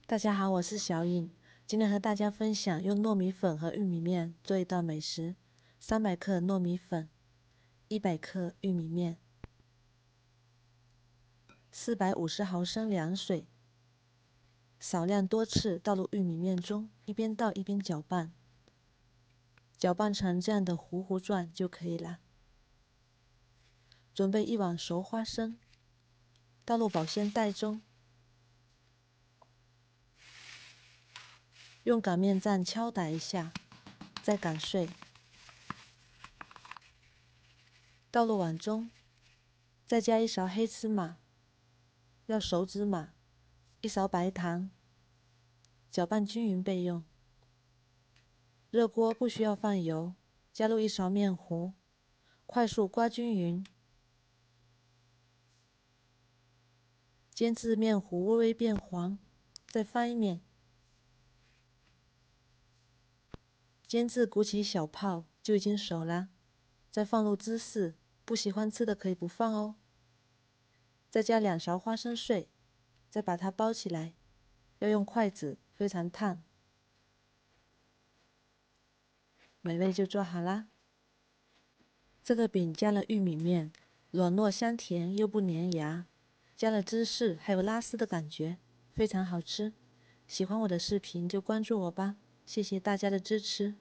大家好，我是小颖，今天和大家分享用糯米粉和玉米面做一道美食：300克糯米粉，100克玉米面，450毫升凉水，少量多次倒入玉米面中，一边倒一边搅拌，搅拌成这样的糊糊状就可以了。准备1碗熟花生，倒入保鲜袋中。用擀面杖敲打一下，再擀碎，倒入碗中，再加1勺黑芝麻，要熟芝麻，1勺白糖，搅拌均匀备用。热锅不需要放油，加入1勺面糊，快速刮均匀，煎至面糊微微变黄，再翻一面。煎至鼓起小泡就已经熟了，再放入芝士，不喜欢吃的可以不放哦。再加2勺花生碎，再把它包起来，要用筷子，非常烫。美味就做好啦。这个饼加了玉米面，软糯香甜又不粘牙，加了芝士还有拉丝的感觉，非常好吃。喜欢我的视频就关注我吧，谢谢大家的支持。